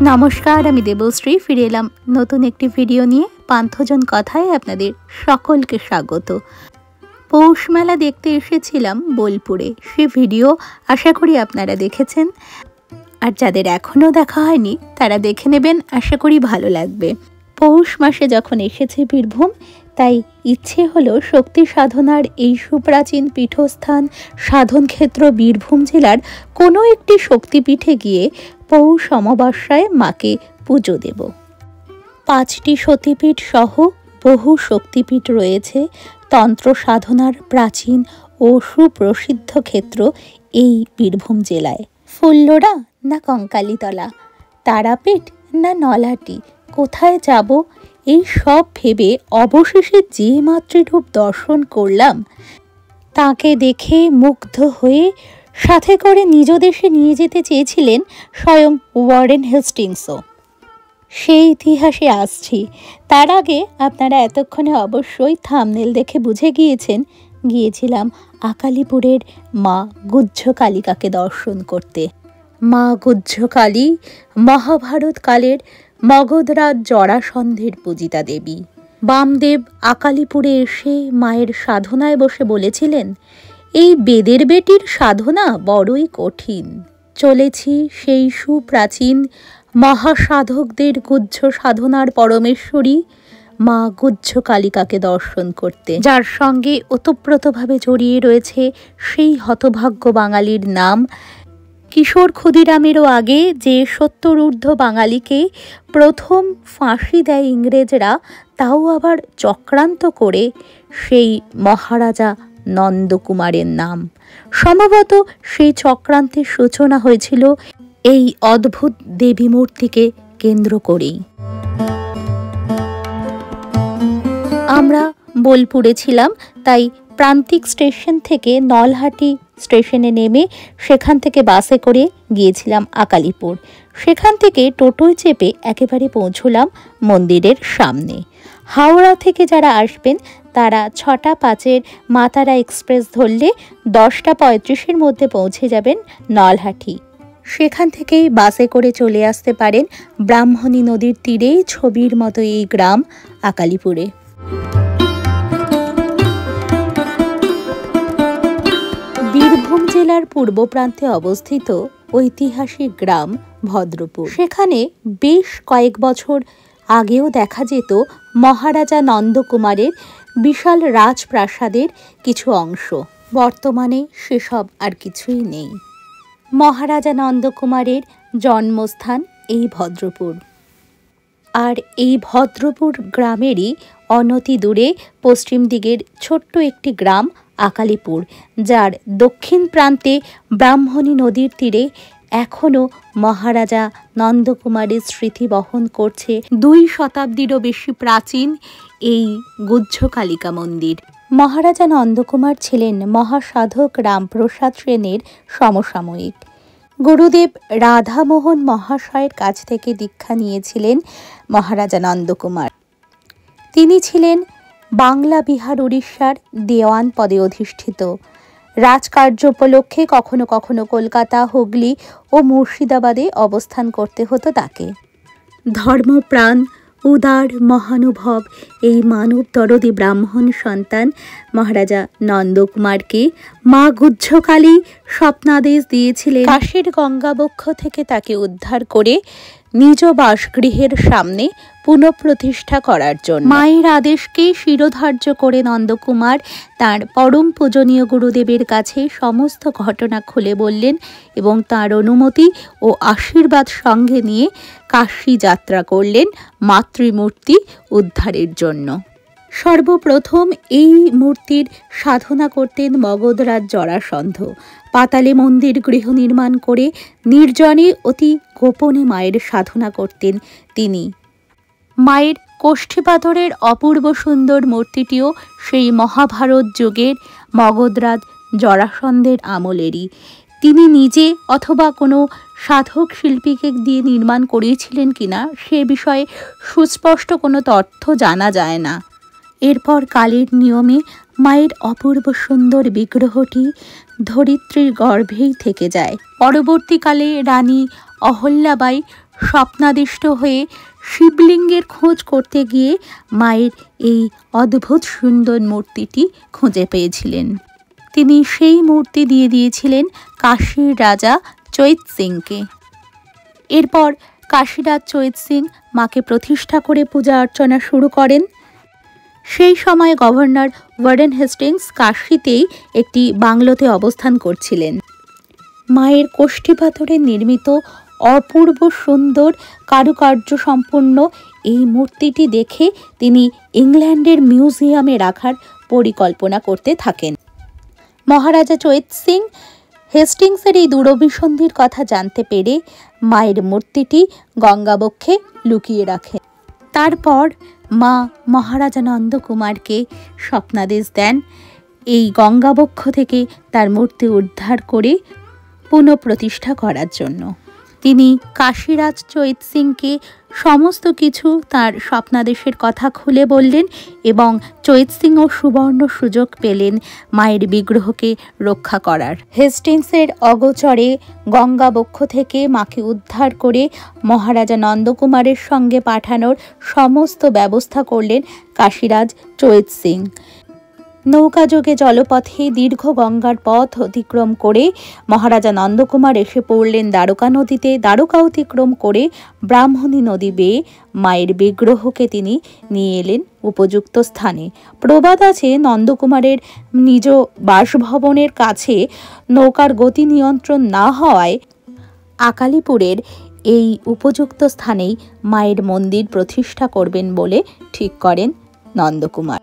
নমস্কার, আমি দেবশ্রী ফিরে এলাম নতুন একটি ভিডিও নিয়ে। পান্থজন কথায় আপনাদের সকলকে স্বাগত। পৌষ মেলা দেখতে এসেছিলাম বোলপুরে, সে ভিডিও আশা করি আপনারা দেখেছেন, আর যাদের এখনও দেখা হয়নি তারা দেখে নেবেন, আশা করি ভালো লাগবে। পৌষ মাসে যখন এসেছে বীরভূম, তাই ইচ্ছে হলো শক্তি সাধনার এই সুপ্রাচীন পীঠস্থান সাধনক্ষেত্র বীরভূম জেলার কোনো একটি শক্তিপীঠে গিয়ে পৌষ অমাবস্যায় মাকে পুজো দেব। 5টি সতীপীঠ সহ বহু শক্তিপীঠ রয়েছে তন্ত্র সাধনার প্রাচীন ও সুপ্রসিদ্ধ ক্ষেত্র এই বীরভূম জেলায়। ফুল্লরা না কঙ্কালীতলা, তারাপীঠ না নলহাটি, কোথায় যাব এই সব ভেবে অবশেষে যে মাতৃরূপ দর্শন করলাম, তাকে দেখে মুগ্ধ হয়ে সাথে করে নিজ দেশে নিয়ে যেতে চেয়েছিলেন স্বয়ং ওয়ারেন হেস্টিংসও। সেই ইতিহাসে আসছি, তার আগে আপনারা এতক্ষণে অবশ্যই থাম্বনেল দেখে বুঝে গিয়েছিলাম আকালিপুরের মা গুহ্য কালিকাকে দর্শন করতে। মা গুহ্য কালী মহাভারত কালের মগধরাজ জরাসন্ধের পূজিতা দেবী। বামদেব আকালিপুরে এসে মায়ের সাধনায় বসে বলেছিলেন, এই বেদের বেটির সাধনা বড়ই কঠিন। চলেছি সেই সুপ্রাচীন মহাসাধকদের গুহ্য সাধনার পরমেশ্বরী মা গুহ্য কালিকাকে দর্শন করতে, যার সঙ্গে ওতপ্রোতভাবে জড়িয়ে রয়েছে সেই হতভাগ্য বাঙালির নাম কিশোর ক্ষুদিরামেরও আগে যে 70 ঊর্ধ্ব বাঙালিকে প্রথম ফাঁসি দেয় ইংরেজরা, তাও আবার চক্রান্ত করে, সেই মহারাজা নন্দকুমারের নাম। সম্ভবত সেই চক্রান্তের সূচনা হয়েছিল এই অদ্ভুত দেবী মূর্তিকে কেন্দ্র করেই। আমরা বোলপুরে ছিলাম, তাই প্রান্তিক স্টেশন থেকে নলহাটি স্টেশনে নেমে সেখান থেকে বাসে করে গিয়েছিলাম আকালিপুর। সেখান থেকে টোটোয় চেপে একেবারে পৌঁছলাম মন্দিরের সামনে। হাওড়া থেকে যারা আসবেন তারা 6টা 5-এর মাতারা এক্সপ্রেস ধরলে 10টা 35-এর মধ্যে পৌঁছে যাবেন নলহাটি। সেখান থেকেই বাসে করে চলে আসতে পারেন ব্রাহ্মণী নদীর তীরে ছবির মতো এই গ্রাম আকালিপুরে। বীরভূম জেলার পূর্ব প্রান্তে অবস্থিত ঐতিহাসিক গ্রাম ভদ্রপুর। সেখানে বেশ কয়েক বছর আগেও দেখা যেত মহারাজা নন্দকুমারের বিশাল রাজপ্রাসাদের কিছু অংশ। বর্তমানে সেসব আর কিছুই নেই। মহারাজা নন্দকুমারের জন্মস্থান এই ভদ্রপুর, আর এই ভদ্রপুর গ্রামেরই অনতি দূরে পশ্চিম দিকের ছোট্ট একটি গ্রাম আকালিপুর, যার দক্ষিণ প্রান্তে ব্রাহ্মণী নদীর তীরে এখনও মহারাজা নন্দকুমারের স্মৃতি বহন করছে 2 শতাব্দীরও বেশি প্রাচীন এই গুহ্য কালিকা মন্দির। মহারাজা নন্দকুমার ছিলেন মহাসাধক রামপ্রসাদ সেনের সমসাময়িক। গুরুদেব রাধামোহন মহাশয়ের কাছ থেকে দীক্ষা নিয়েছিলেন মহারাজা নন্দকুমার। তিনি ছিলেন বাংলা বিহার উড়িষ্যার দেওয়ান পদে অধিষ্ঠিত। রাজকার্য উপলক্ষে কখনো কখনো কলকাতা, হুগলি ও মুর্শিদাবাদে অবস্থান করতে হতো তাকে। ধর্মপ্রাণ, উদার, মহানুভব এই মানব দরদী ব্রাহ্মণ সন্তান মহারাজা নন্দকুমারকে মা গুহ্য কালী স্বপ্নাদেশ দিয়েছিলেন কাশীর গঙ্গাবক্ষ থেকে তাকে উদ্ধার করে নিজ বাসগৃহের সামনে পুনঃপ্রতিষ্ঠা করার জন্য। মায়ের আদেশকে শিরোধার্য করে নন্দকুমার তার পরম পূজনীয় গুরুদেবের কাছে সমস্ত ঘটনা খুলে বললেন এবং তার অনুমতি ও আশীর্বাদ সঙ্গে নিয়ে কাশী যাত্রা করলেন মাতৃমূর্তি উদ্ধারের জন্য। সর্বপ্রথম এই মূর্তির সাধনা করতেন মগধরাজ জরাসন্ধ। পাতালে মন্দির গৃহ নির্মাণ করে নির্জনে অতি গোপনে মায়ের সাধনা করতেন তিনি। মায়ের কোষ্ঠী পাথরের অপূর্ব সুন্দর মূর্তিটিও সেই মহাভারত যুগের মগধরাজ জরাসন্ধের আমলেরই। তিনি নিজে অথবা কোনো সাধক শিল্পীকে দিয়ে নির্মাণ করিয়েছিলেন কিনা সে বিষয়ে সুস্পষ্ট কোনো তথ্য জানা যায় না, এরপর কালের নিয়মে মায়ের অপূর্ব সুন্দর বিগ্রহটি ধরিত্রীর গর্ভেই থেকে যায়। পরবর্তীকালে রানী অহল্যাবাই স্বপ্নাদিষ্ট হয়ে শিবলিঙ্গের খোঁজ করতে গিয়ে মায়ের এই অদ্ভুত সুন্দর মূর্তিটি খুঁজে পেয়েছিলেন। তিনি সেই মূর্তি দিয়ে দিয়েছিলেন কাশীর রাজা চৈত সিংকে। এরপর কাশীরাজ চৈত সিং মাকে প্রতিষ্ঠা করে পূজা অর্চনা শুরু করেন। সেই সময় গভর্নর ওয়ারেন হেস্টিংস কাশীতেই একটি বাংলোতে অবস্থান করছিলেন। মায়ের কোষ্ঠী পাথরে নির্মিত অপূর্ব সুন্দর কারুকার্য সম্পন্ন এই মূর্তিটি দেখে তিনি ইংল্যান্ডের মিউজিয়ামে রাখার পরিকল্পনা করতে থাকেন। মহারাজা চৈত সিং হেস্টিংসের এই দূরভিসন্ধির কথা জানতে পেরে মায়ের মূর্তিটি গঙ্গাবক্ষে লুকিয়ে রাখেন। তারপর মা মহারাজা নন্দকুমারকে স্বপ্নাদেশ দেন এই গঙ্গাবক্ষ থেকে তার মূর্তি উদ্ধার করে পুনঃপ্রতিষ্ঠা করার জন্য। তিনি কাশীরাজ চৈত সিংকে সমস্ত কিছু তার স্বপ্নাদেশের কথা খুলে বললেন এবং চৈত সিংও সুবর্ণ সুযোগ পেলেন মায়ের বিগ্রহকে রক্ষা করার। হেস্টিংসের অগোচরে গঙ্গাবক্ষ থেকে মাকে উদ্ধার করে মহারাজা নন্দকুমারের সঙ্গে পাঠানোর সমস্ত ব্যবস্থা করলেন কাশীরাজ চৈত সিং। নৌকাযোগে জলপথে দীর্ঘ গঙ্গার পথ অতিক্রম করে মহারাজা নন্দকুমার এসে পড়লেন দ্বারকা নদীতে। দ্বারকা অতিক্রম করে ব্রাহ্মণী নদী বেয়ে মায়ের বিগ্রহকে তিনি নিয়ে এলেন উপযুক্ত স্থানে। প্রবাদ আছে, নন্দকুমারের নিজ বাসভবনের কাছে নৌকার গতি নিয়ন্ত্রণ না হওয়ায় আকালিপুরের এই উপযুক্ত স্থানেই মায়ের মন্দির প্রতিষ্ঠা করবেন বলে ঠিক করেন নন্দকুমার।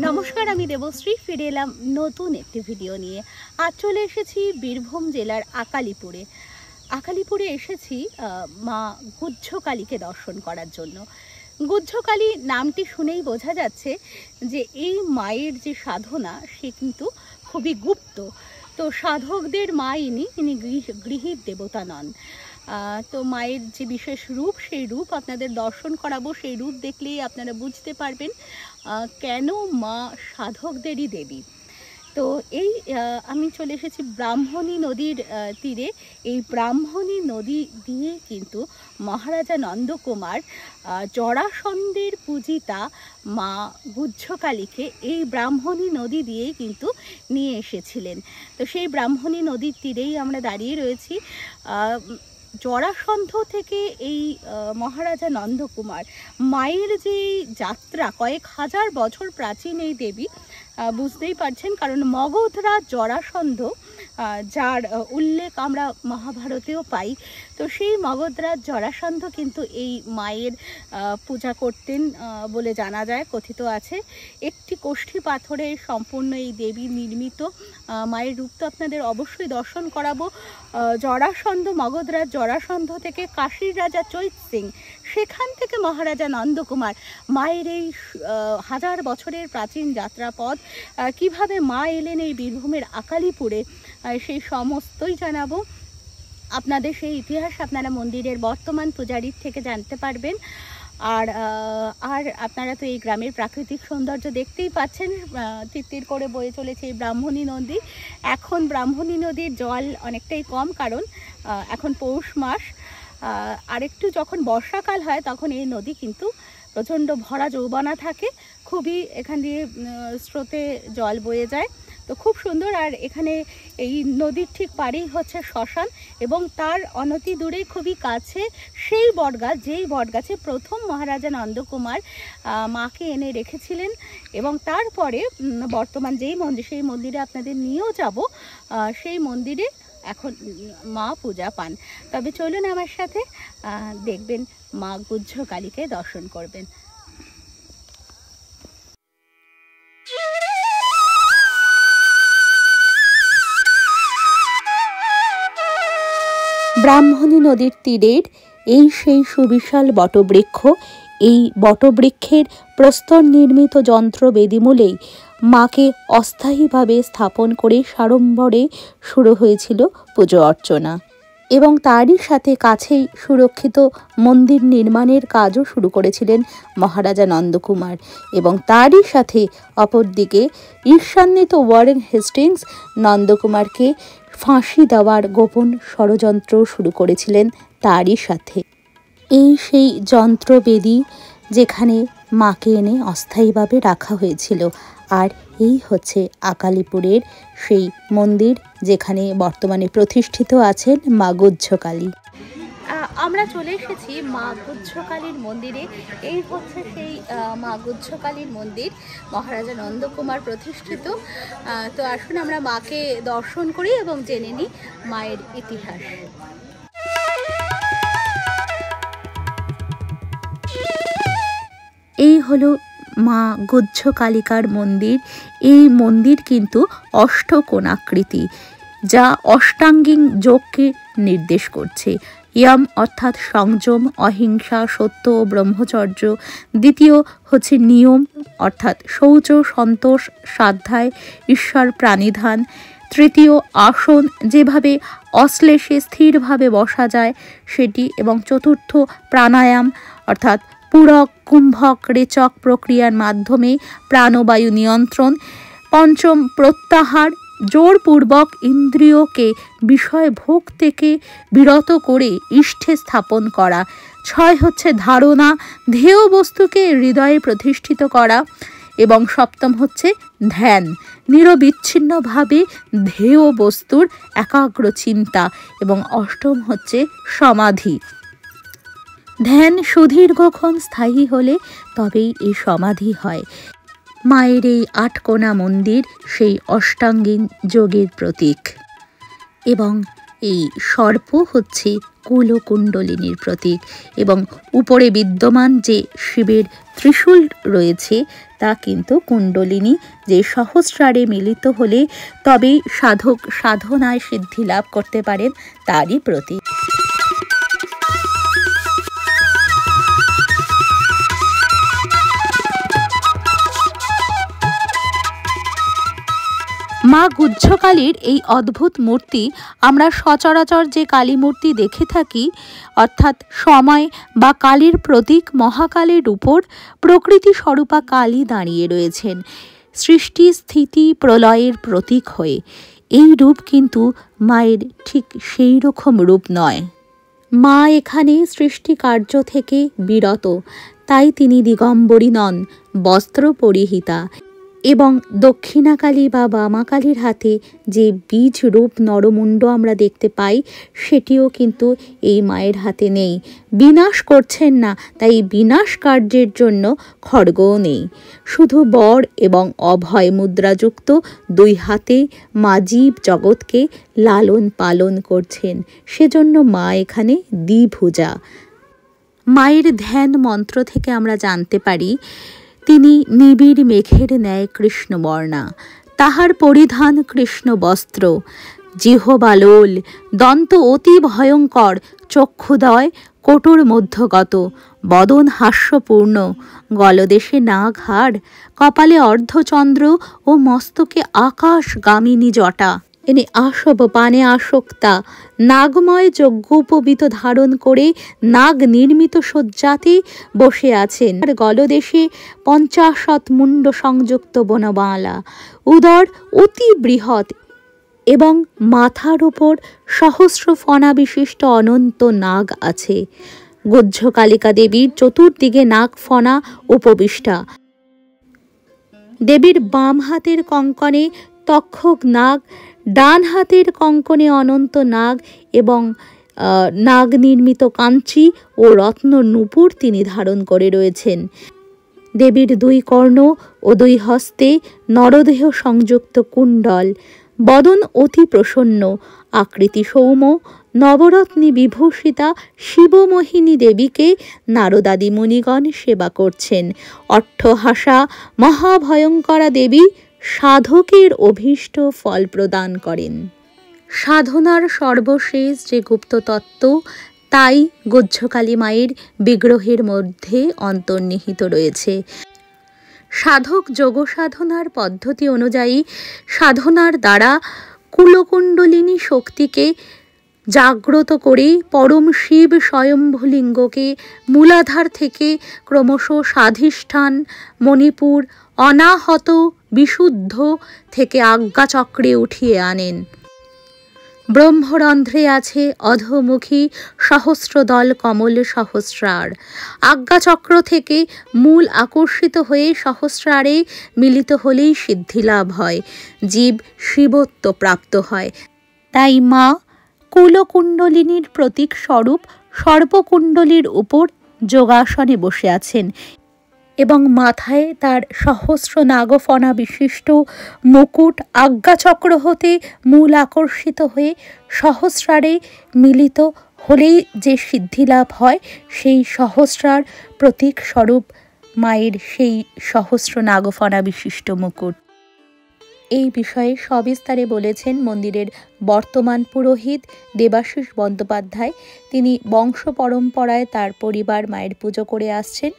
নমস্কার, আমি দেবশ্রী ফিরে এলাম নতুন একটি ভিডিও নিয়ে। আজ চলে এসেছি বীরভূম জেলার আকালিপুরে। আকালিপুরে এসেছি মা গুহ্যকালীকে দর্শন করার জন্য। গুহ্যকালী নামটি শুনেই বোঝা যাচ্ছে যে এই মায়ের যে সাধনা সে কিন্তু খুবই গুপ্ত। তো সাধকদের মা ইনি গৃহীর দেবতা নন। তো মায়ের যে বিশেষ রূপ, সেই রূপ আপনাদের দর্শন করাবো। সেই রূপ দেখলেই আপনারা বুঝতে পারবেন কেন মা সাধকদেরই দেবী। তো এই আমি চলে এসেছি ব্রাহ্মণী নদীর তীরে। এই ব্রাহ্মণী নদী দিয়ে কিন্তু মহারাজা নন্দকুমার জরাসন্ধের পূজিতা মা গুহ্যকালীকে এই ব্রাহ্মণী নদী দিয়েই কিন্তু নিয়ে এসেছিলেন। তো সেই ব্রাহ্মণী নদীর তীরেই আমরা দাঁড়িয়ে রয়েছি। জরাসন্ধ থেকে এই মহারাজা নন্দকুমার মায়ের যে যাত্রা, কয়েক হাজার বছর প্রাচীন এই দেবী, বুঝতেই পারছেন, কারণ মগধরাজ জরাসন্ধ যার উল্লেখ আমরা মহাভারতেও পাই। তো সেই মগধরাজ জরাসন্ধ কিন্তু এই মায়ের পূজা করতেন বলে জানা যায়, কথিত আছে। একটি কোষ্ঠী পাথরে সম্পূর্ণ এই দেবী নির্মিত মায়ের রূপ তো আপনাদের অবশ্যই দর্শন করাবো। জরাসন্ধ, মগধরাজ জরাসন্ধ থেকে কাশীর রাজা চৈত সিং, সেখান থেকে মহারাজা নন্দকুমার, মায়ের এই হাজার বছরের প্রাচীন যাত্রাপথ, কিভাবে মা এলেন এই বীরভূমের আকালিপুরে, সেই সমস্তই জানাবো আপনাদের। সেই ইতিহাস আপনারা মন্দিরের বর্তমান পূজারীর থেকে জানতে পারবেন। আর আপনারা তো এই গ্রামের প্রাকৃতিক সৌন্দর্য দেখতেই পাচ্ছেন। তিত্তির করে বয়ে চলেছে এই ব্রাহ্মণী নদী। এখন ব্রাহ্মণী নদীর জল অনেকটাই কম, কারণ এখন পৌষ মাস। আরেকটু যখন বর্ষাকাল হয় তখন এই নদী কিন্তু প্রচণ্ড ভরা যৌবনা থাকে। খুবই এখান দিয়ে স্রোতে জল বয়ে যায়, তো খুব সুন্দর। আর এখানে এই নদীর ঠিক পাড়েই হচ্ছে শ্মশান, এবং তার অনতি দূরে খুবই কাছে সেই বটগাছ, যেই বটগাছে প্রথম মহারাজা নন্দকুমার মাকে এনে রেখেছিলেন। এবং তারপরে বর্তমান যেই মন্দির, সেই মন্দিরে আপনাদের নিয়েও যাব। সেই মন্দিরে এখন মা পূজা পান। তবে চলুন আমার সাথে, দেখবেন মা গুহ্যকালীকে দর্শন করবেন। ব্রাহ্মণী নদীর তীরের এই সেই সুবিশাল বটবৃক্ষ। এই বটবৃক্ষের প্রস্তর নির্মিত যন্ত্র বেদিমূলেই মাকে অস্থায়ীভাবে স্থাপন করে সাড়ম্বরে শুরু হয়েছিল পুজো অর্চনা। এবং তারই সাথে কাছেই সুরক্ষিত মন্দির নির্মাণের কাজও শুরু করেছিলেন মহারাজা নন্দকুমার। এবং তারই সাথে অপরদিকে ঈর্ষান্বিত ওয়ারেন হেস্টিংস নন্দকুমারকে ফাঁসি দেওয়ার গোপন ষড়যন্ত্র শুরু করেছিলেন তারই সাথে। এই সেই যন্ত্রবেদী যেখানে মাকে এনে অস্থায়ীভাবে রাখা হয়েছিল। আর এই হচ্ছে আকালিপুরের সেই মন্দির যেখানে বর্তমানে প্রতিষ্ঠিত আছেন মা গুহ্যকালী। আমরা চলে এসেছি মা গুহ্যকালীর মন্দিরে। এই হচ্ছে সেই মা গুহ্যকালীর মন্দির, মহারাজা নন্দকুমার প্রতিষ্ঠিত। তো আসুন আমরা মাকে দর্শন করি এবং জেনে নিই মায়ের ইতিহাস। এই হলো মা গুহ্যকালিকার মন্দির। এই মন্দির কিন্তু অষ্টকোণাকৃতি, যা অষ্টাঙ্গিক যোগকে নির্দেশ করছে। ইয়ম অর্থাৎ সংযম, অহিংসা, সত্য ও ব্রহ্মচর্য। দ্বিতীয় হচ্ছে নিয়ম অর্থাৎ শৌচ, সন্তোষ, স্বাধ্যায়, ঈশ্বর প্রাণিধান। তৃতীয় আসন, যেভাবে অশ্লেষে স্থিরভাবে বসা যায় সেটি। এবং চতুর্থ প্রাণায়াম অর্থাৎ পূরক, কুম্ভক, রেচক প্রক্রিয়ার মাধ্যমে প্রাণবায়ু নিয়ন্ত্রণ। পঞ্চম প্রত্যাহার, জোরপূর্বক ইন্দ্রিয়কে বিষয় ভোগ থেকে বিরত করে ইষ্ঠে স্থাপন করা। ছয় হচ্ছে ধারণা, ধ্যেয় বস্তুকে হৃদয়ে প্রতিষ্ঠিত করা। এবং সপ্তম হচ্ছে ধ্যান, নিরবিচ্ছিন্নভাবে ধ্যেয় বস্তুর একাগ্র চিন্তা। এবং অষ্টম হচ্ছে সমাধি। ধ্যান সুদীর্ঘক্ষণ স্থায়ী হলে তবেই এই সমাধি হয়। মায়ের এই আটকোনা মন্দির সেই অষ্টাঙ্গিক যোগের প্রতীক। এবং এই সর্প হচ্ছে কুলকুণ্ডলিনীর প্রতীক। এবং উপরে বিদ্যমান যে শিবের ত্রিশূল রয়েছে তা কিন্তু কুণ্ডলিনী, যে সহস্রারে মিলিত হলে তবেই সাধক সাধনায় সিদ্ধি লাভ করতে পারেন, তারই প্রতীক। মা গুহ্যকালীর এই অদ্ভুত মূর্তি আমরা সচরাচর যে কালী মূর্তি দেখে থাকি, অর্থাৎ সময় বা কালীর প্রতীক মহাকালের উপর প্রকৃতি স্বরূপা কালী দাঁড়িয়ে রয়েছেন সৃষ্টি, স্থিতি, প্রলয়ের প্রতীক হয়ে। এই রূপ কিন্তু মায়ের ঠিক সেই রকম রূপ নয়। মা এখানে সৃষ্টি কার্য থেকে বিরত, তাই তিনি দিগম্বরী নন, বস্ত্র পরিহিতা। এবং দক্ষিণাকালী বা বামাকালীর হাতে যে বীজ রূপ নরমুণ্ড আমরা দেখতে পাই, সেটিও কিন্তু এই মায়ের হাতে নেই। বিনাশ করছেন না, তাই বিনাশ কার্যের জন্য খড়গও নেই। শুধু বর এবং অভয় মুদ্রাযুক্ত দুই হাতে মা জীব জগৎকে লালন পালন করছেন, সেজন্য মা এখানে দ্বিভুজা। মায়ের ধ্যান মন্ত্র থেকে আমরা জানতে পারি তিনি নিবিড় মেঘের ন্যায় কৃষ্ণবর্ণা, তাহার পরিধান কৃষ্ণ বস্ত্র, জিহ্বালোল, দন্ত অতি ভয়ঙ্কর, চক্ষুদয় কোটর মধ্যগত, বদন হাস্যপূর্ণ, গলদেশে নাগহার, কপালে অর্ধচন্দ্র ও মস্তকে আকাশগামিনী জটা। এনে আসব পানে আসক্তা, নাগময় যজ্ঞোপবীত ধারণ করে নাগ নির্মিত শয্যাতে বসে আছেন। গলদেশে 50 মুণ্ড সংযুক্ত বনমালা, উদর অতি বৃহৎ এবং মাথার উপর সহস্র ফণা বিশিষ্ট অনন্ত নাগ আছে। গুহ্যকালিকা দেবীর চতুর্দিকে নাগ ফণা উপবিষ্টা। দেবীর বাম হাতের কঙ্কণে তক্ষক নাগ, ডান হাতের কঙ্কণে অনন্ত নাগ এবং নাগ নির্মিত কাঞ্চি ও রত্ন নূপুর তিনি ধারণ করে রয়েছেন। দেবীর দুই কর্ণ ও দুই হস্তে নরদেহ সংযুক্ত কুণ্ডল, বদন অতি প্রসন্ন, আকৃতি সৌম্য, নবরত্নে বিভূষিতা শিবমোহিনী দেবীকে নারদাদি মুনিগণ সেবা করছেন। অট্টহাসা মহাভয়ঙ্করা দেবী সাধকের অভীষ্ট ফল প্রদান করেন। সাধনার সর্বশেষ যে গুপ্ত তত্ত্ব, তাই গুহ্যকালী মায়ের বিগ্রহের মধ্যে অন্তর্নিহিত রয়েছে। সাধক যোগ সাধনার পদ্ধতি অনুযায়ী সাধনার দ্বারা কুলকুণ্ডলিনী শক্তিকে জাগ্রত করে পরম শিব স্বয়ম্ভুলিঙ্গকে মূলাধার থেকে ক্রমশ স্বাধিষ্ঠান মণিপুর অনাহত বিশুদ্ধ থেকে আজ্ঞাচক্রে উঠিয়ে আনেন। ব্রহ্মরন্ধ্রে আছে অধোমুখী সহস্রদল কমল সহস্রার। আজ্ঞাচক্র থেকে মূল আকর্ষিত হয়ে সহস্রারে মিলিত হলেই সিদ্ধিলাভ হয়, জীব শিবত্ব প্রাপ্ত হয়। তাই মা কুলকুণ্ডলিনীর প্রতীক স্বরূপ সর্পকুণ্ডলীর উপর যোগাসনে বসে আছেন এবং মাথায় তার সহস্র নাগফনা বিশিষ্ট মুকুট আজ্ঞাচক্র হতে মূল আকর্ষিত হয়ে সহস্রারে মিলিত হলেই যে সিদ্ধিলাভ হয়, সেই সহস্রার প্রতীক স্বরূপ মায়ের সেই সহস্র নাগফনা বিশিষ্ট মুকুট। এই বিষয়ে সবিস্তারে বলেছেন মন্দিরের বর্তমান পুরোহিত দেবাশিস বন্দ্যোপাধ্যায়। তিনি বংশ পরম্পরায় তার পরিবার মায়ের পুজো করে আসছেন।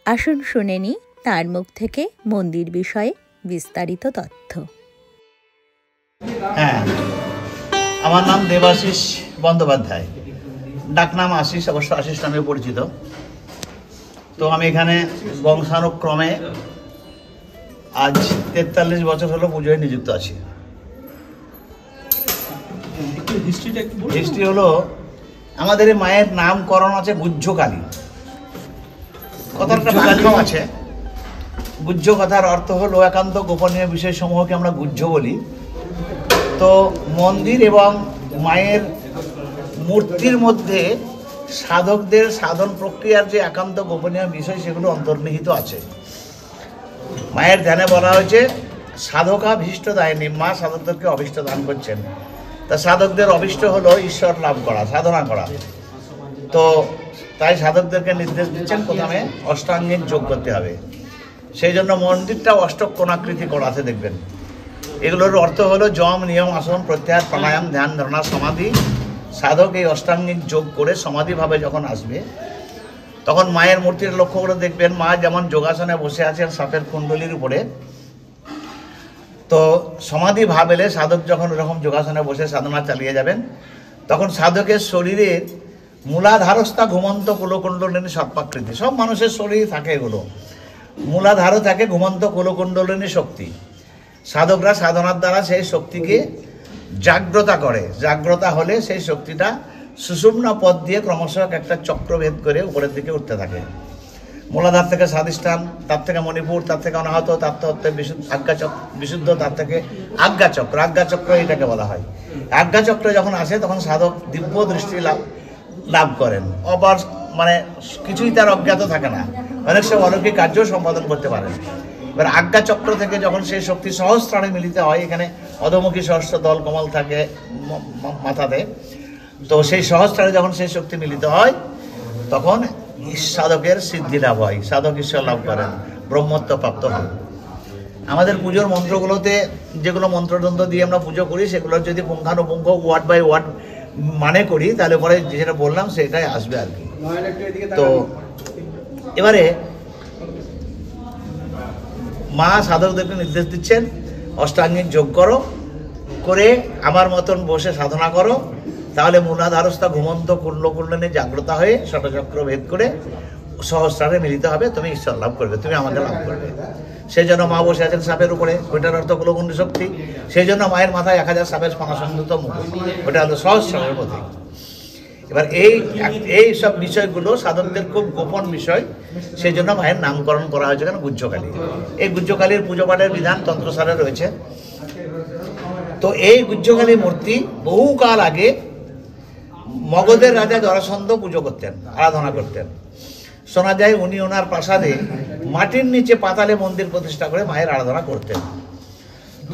আসুন শুনে নিই তার মুখ থেকে মন্দির বিষয়ে বিস্তারিত তথ্য। হ্যাঁ, আমার নাম দেবাশিস বন্দ্যোপাধ্যায়, ডাকনাম আশিস, অবশ্য আশিস নামে পরিচিত। তো আমি এখানে বংশানুক্রমে আজ 43 বছর হলো পুজোয় নিযুক্ত আছি। হিস্ট্রি হলো, আমাদের এই মায়ের নামকরণ আছে গুহ্যকালী, কথার একটা ব্যাখ্যাও আছে। গুহ্য কথার অর্থ হলো একান্ত গোপনীয় বিষয় সমূহকে আমরা গুহ্য বলি। তো মন্দির এবং মায়ের মূর্তির মধ্যে সাধকদের সাধন প্রক্রিয়ার যে একান্ত গোপনীয় বিষয় সেগুলো অন্তর্নিহিত আছে। মায়ের ধ্যানে বলা হয়েছে সাধকা ভীষ্ট দায়নি, মা সাধকদেরকে অভীষ্ট দান করছেন। তা সাধকদের অভীষ্ট হলো ঈশ্বর লাভ করা, সাধনা করা। তো তাই সাধকদেরকে নির্দেশ দিচ্ছেন প্রথমে অষ্টাঙ্গিক যোগ করতে হবে। সেই জন্য মন্দিরটা অষ্টকোণাকৃতি করা আছে, দেখবেন। এগুলোর অর্থ হলো যম, নিয়ম, আসন, প্রত্যাহার, প্রাণায়াম, ধ্যান, ধারণা, সমাধি। সাধক এই অষ্টাঙ্গিক যোগ করে সমাধিভাবে যখন আসবে, তখন মায়ের মূর্তির লক্ষ্য করে দেখবেন মা যেমন যোগাসনে বসে আছেন সাপের কুণ্ডলীর উপরে। তো সমাধি ভাব এলে সাধক যখন এরকম যোগাসনে বসে সাধনা চালিয়ে যাবেন, তখন সাধকের শরীরের মূলাধারস্থা ঘুমন্ত কুলকুণ্ডলিনী সর্পাকৃতি। সব মানুষের শরীরে থাকে এগুলো। মূলাধারও থাকে ঘুমন্ত কুলকুণ্ডলিনী শক্তি। সাধকরা সাধনার দ্বারা সেই শক্তিকে জাগ্রতা করে। জাগ্রতা হলে সেই শক্তিটা সুষুম্না পথ দিয়ে ক্রমশ একটা চক্রভেদ করে উপরের দিকে উঠতে থাকে। মূলাধার থেকে স্বাধিষ্ঠান, তার থেকে মণিপুর, তার থেকে অনাহত, তার থেকে বিশুদ্ধ, তার থেকে আজ্ঞাচক্র। আজ্ঞাচক্র এটাকে বলা হয়। আজ্ঞাচক্র যখন আসে তখন সাধক দিব্য দৃষ্টি লাভ করেন। অপার মানে কিছুই তার অজ্ঞাত থাকে না, অনেক সব অলৌকিক কার্য সম্পাদন করতে পারেন। এবার আজ্ঞাচক্র থেকে যখন সেই শক্তি সহস্রারে মিলিত হয়, এখানে অধোমুখী সহস্র দল কমল থাকে মাথাতে, তো সেই সহস্রারে যখন সেই শক্তি মিলিত হয় তখন সাধকের সিদ্ধি লাভ হয়, সাধক ঈশ্বর লাভ করেন, ব্রহ্মত্ব প্রাপ্ত হন। আমাদের পুজোর মন্ত্রগুলোতে যেগুলো মন্ত্রতন্ত্র দিয়ে আমরা পুজো করি, সেগুলোর যদি পুঙ্খানুপুঙ্খ ওয়ার্ড বাই ওয়ার্ড মানে করি, তাহলে পরে যেটা বললাম সেটাই আসবে আর কি। তো এবারে মা সাধকদেরকে নির্দেশ দিচ্ছেন অষ্টাঙ্গিক যোগ করো, করে আমার মতন বসে সাধনা করো, তাহলে মূলাধারস্থা ঘুমন্ত কুণ্ডলিনী জাগ্রতা হয়ে ষটচক্র ভেদ করে সহস্রারে মিলিত হবে, তুমি ঈশ্বর লাভ করবে, তুমি আমাকে লাভ করবে। সেই জন্য মা বসে আছেন সাপের উপরে, ওইটার অর্থ কুলকুণ্ডলী শক্তি। সেই জন্য মায়ের মাথায় 1000 সাপের ফণাসংযুক্ত মুকুট, ওটা হলো সহস্রারের প্রতীক। এবার এই সব বিষয়গুলো সাধকদের খুব গোপন বিষয়, সেই জন্য মায়ের নামকরণ করা হয়েছে কেন গুহ্যকালী। এই গুহ্যকালীর পুজো পাঠের বিধান তন্ত্রসারে রয়েছে। তো এই গুহ্যকালী মূর্তি বহুকাল আগে মগধের রাজা জরাসন্ধ পুজো করতেন, আরাধনা করতেন। শোনা যায় উনি ওনার প্রাসাদে মাটির নিচে পাতালে মন্দির প্রতিষ্ঠা করে মায়ের আরাধনা করতেন।